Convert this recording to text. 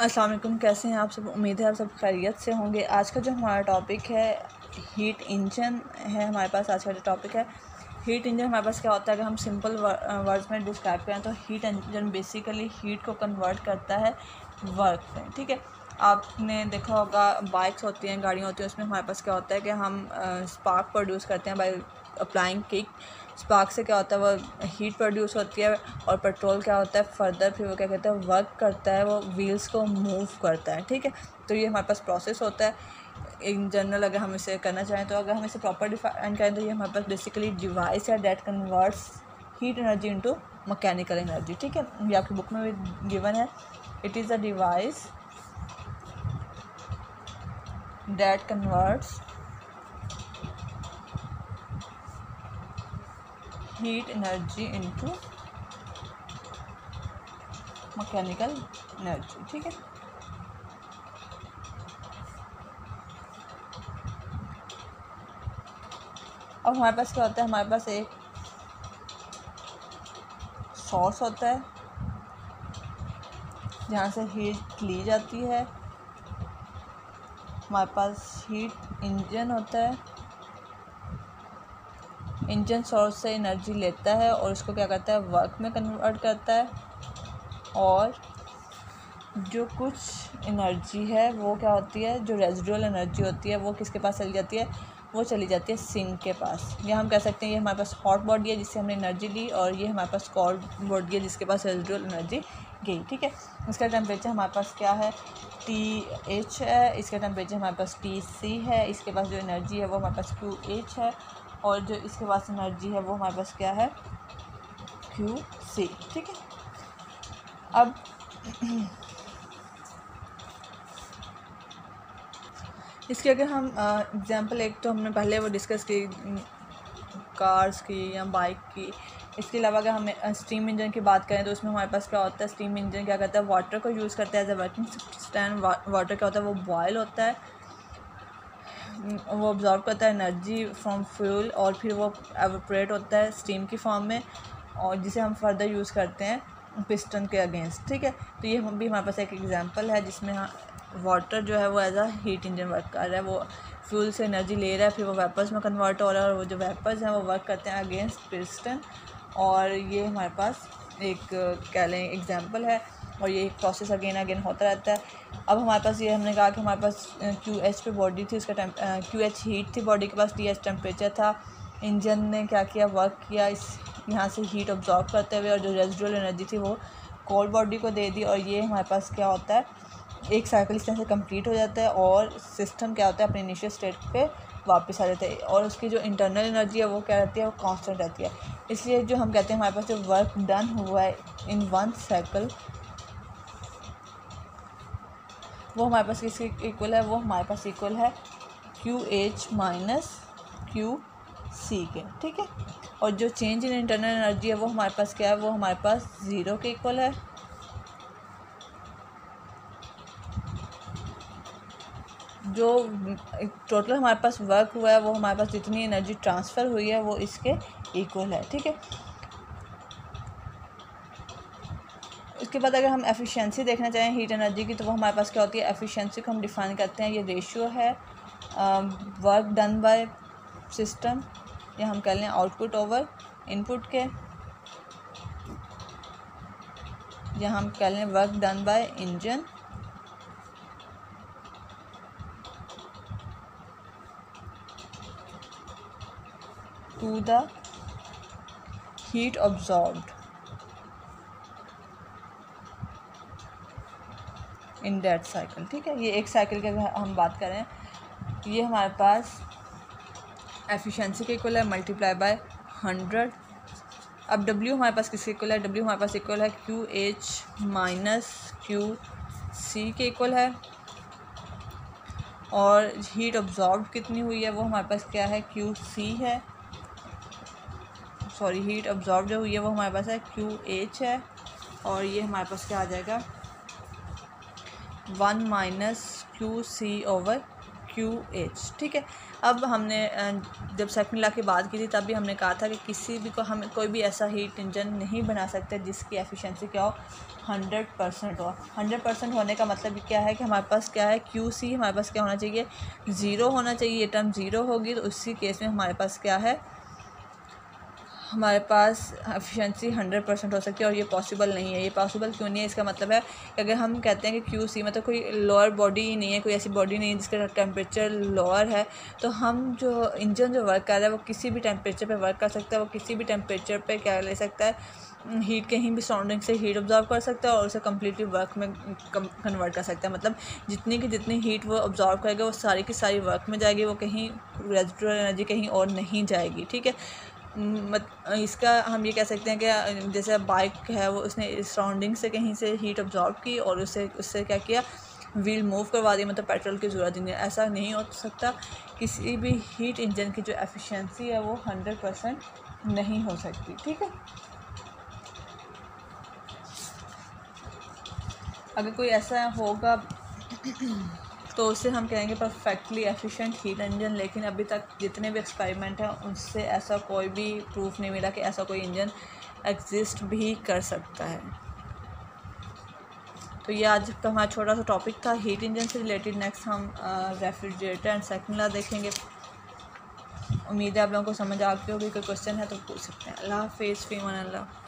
अस्सलाम वालेकुम, कैसे हैं आप सब। उम्मीद है आप सब खैरियत से होंगे। आज का जो हमारा टॉपिक है हीट इंजन है। हमारे पास आज का जो टॉपिक है हीट इंजन, हमारे पास क्या होता है, अगर हम सिंपल वर्ड्स में डिस्क्राइब करें तो हीट इंजन बेसिकली हीट को कन्वर्ट करता है वर्क में। ठीक है, आपने देखा होगा बाइक्स होती हैं, गाड़ियाँ होती हैं, उसमें हमारे पास क्या होता है कि हम स्पार्क प्रोड्यूस करते हैं बाय अप्लाइंग किक। स्पार्क से क्या होता है, वो हीट प्रोड्यूस होती है, और पेट्रोल क्या होता है फर्दर फिर वो क्या कहते हैं वर्क करता है, वो व्हील्स को मूव करता है। ठीक है, तो ये हमारे पास प्रोसेस होता है इन जनरल। अगर हम इसे करना चाहें तो अगर हम इसे प्रॉपर डिफाइन करें तो ये हमारे पास बेसिकली डिवाइस है that converts heat energy into mechanical energy. ठीक है, ये आपकी बुक में भी गिवन है। It is a device that converts heat energy into mechanical energy. ठीक है, अब हमारे पास क्या होता है, हमारे पास एक सोर्स होता है जहाँ से हीट ली जाती है। हमारे पास हीट इंजन होता है, इंजन सोर्स से एनर्जी लेता है और उसको क्या करता है वर्क में कन्वर्ट करता है, और जो कुछ एनर्जी है वो क्या होती है, जो रेजिडुअल एनर्जी होती है वो किसके पास चली जाती है, वो चली जाती है सिंक के पास। या हम कह सकते हैं ये हमारे पास हॉट बॉडी है जिससे हमने एनर्जी ली, और ये हमारे पास कोल्ड बॉडी है जिसके पास रेजिडुअल एनर्जी गई। ठीक है, इसका टेम्परेचर हमारे पास क्या है TH है, इसका टेम्परेचर हमारे पास TC है, इसके पास जो एनर्जी है वो हमारे पास QH है, और जो इसके पास एनर्जी है वो हमारे पास क्या है QC। ठीक है, अब इसके अगर हम एग्जांपल एक तो हमने पहले वो डिस्कस की कार्स की या बाइक की। इसके अलावा अगर हम स्टीम इंजन की बात करें तो उसमें हमारे पास क्या होता है, स्टीम इंजन क्या करता है वाटर को यूज़ करता है as a working system. Water क्या होता है, वो बॉयल होता है, वो ऑब्जॉर्व करता है एनर्जी फ्रॉम फ्यूल, और फिर वो एवोपरेट होता है स्टीम की फॉर्म में, और जिसे हम फर्दर यूज़ करते हैं पिस्टन के अगेंस्ट। ठीक है, तो ये भी हमारे पास एक एग्जांपल है जिसमें वाटर जो है वो as a heat engine work कर रहा है। वो फ्यूल से एनर्जी ले रहा है, फिर वो वेपर्स में कन्वर्ट हो रहा है, और वो जो वेपर्स हैं वो वर्क करते हैं अगेंस्ट पिस्टन। और ये हमारे पास एक कह लें एग्जांपल है, और ये एक प्रोसेस अगेन होता रहता है। अब हमारे पास ये हमने कहा कि हमारे पास QH पे बॉडी थी, उसका QH हीट थी बॉडी के पास, TH टेम्परेचर था। इंजन ने क्या किया, वर्क किया इस यहाँ से हीट ऑब्जॉर्व करते हुए, और जो रेजिडुअल एनर्जी थी वो कोल्ड बॉडी को दे दी। और ये हमारे पास क्या होता है, एक साइकिल इस तरह से कंप्लीट हो जाता है, और सिस्टम क्या होता है अपने इनिशियल स्टेट पे वापस आ जाता है, और उसकी जो इंटरनल एनर्जी है वो क्या रहती है, वो कांस्टेंट रहती है। इसलिए जो हम कहते हैं हमारे पास जो वर्क डन हुआ है इन वन साइकिल, वो हमारे पास किसके इक्वल है, वो हमारे पास इक्वल है QH माइनस QC के। ठीक है, और जो चेंज इन इंटरनल एनर्जी है वो हमारे पास क्या है, वो हमारे पास 0 के इक्वल है। जो टोटल हमारे पास वर्क हुआ है वो हमारे पास जितनी एनर्जी ट्रांसफ़र हुई है वो इसके इक्वल है। ठीक है, इसके बाद अगर हम एफिशिएंसी देखना चाहें हीट एनर्जी की तो वो हमारे पास क्या होती है, एफिशिएंसी को हम डिफ़ाइन करते हैं, ये रेशियो है वर्क डन बाय सिस्टम, या हम कह लें आउटपुट ओवर इनपुट के, या हम कह लें work done by engine to the heat absorbed in that cycle. ठीक है, ये एक साइकिल की अगर हम बात करें, ये हमारे पास एफिशिएंसी के इक्वल है मल्टीप्लाई बाय 100। अब W हमारे पास किसके इक्वल है, W हमारे पास इक्वल है QH माइनस QC के इक्वल है, और हीट ऑब्जॉर्ब कितनी हुई है वो हमारे पास क्या है QC है, सॉरी हीट ऑब्जॉर्ब जो हुई है वो हमारे पास है QH है, और ये हमारे पास क्या आ जाएगा 1 माइनस QC ओवर QH, ठीक है। अब हमने जब सेकंड लॉ की बात की थी तब भी हमने कहा था कि किसी भी को हम कोई भी ऐसा हीट इंजन नहीं बना सकते जिसकी एफिशिएंसी क्या हो 100% हो। 100% होने का मतलब क्या है कि हमारे पास क्या है QC, हमारे पास क्या होना चाहिए 0 होना चाहिए। ये टर्म 0 होगी तो उसी केस में हमारे पास क्या है, हमारे पास एफिशिएंसी 100% हो सकती है और ये पॉसिबल नहीं है। ये पॉसिबल क्यों नहीं है, इसका मतलब है कि अगर हम कहते हैं कि QC मतलब कोई लोअर बॉडी ही नहीं है, कोई ऐसी बॉडी नहीं है जिसका टेम्परेचर लोअर है, तो हम जो इंजन जो वर्क कर रहा है वो किसी भी टेम्परेचर पे वर्क कर सकता है। वो किसी भी टेम्परेचर पे क्या ले सकता है, हीट कहीं भी सराउंडिंग से हीट ऑब्जॉर्व कर सकता है और उसे कम्प्लीटली वर्क में कन्वर्ट कर सकता है। मतलब जितनी की जितनी हीट वो ऑब्जॉर्व करेगा वो सारी की सारी वर्क में जाएगी, वो कहीं रेजिडुअल एनर्जी कहीं और नहीं जाएगी, ठीक है। इसका हम ये कह सकते हैं कि जैसे बाइक है वो उसने सराउंडिंग से कहीं से हीट ऑब्जॉर्व की और उससे क्या किया, व्हील मूव करवा दी, मतलब पेट्रोल की ज़रूरत ही नहीं। ऐसा नहीं हो सकता, किसी भी हीट इंजन की जो एफिशिएंसी है वो 100% नहीं हो सकती, ठीक है। अगर कोई ऐसा होगा तो उससे हम कहेंगे परफेक्टली एफिशिएंट हीट इंजन, लेकिन अभी तक जितने भी एक्सपेरिमेंट हैं उनसे ऐसा कोई भी प्रूफ नहीं मिला कि ऐसा कोई इंजन एग्जिस्ट भी कर सकता है। तो ये आज का हमारा छोटा सा टॉपिक था हीट इंजन से रिलेटेड। नेक्स्ट हम रेफ्रिजरेटर एंड सेकंड लॉ देखेंगे। उम्मीद है आप लोगों को समझ आ गई होगी। कोई क्वेश्चन है तो पूछ सकते हैं। अल्लाह हाफिज़, फ़ी अमान अल्लाह।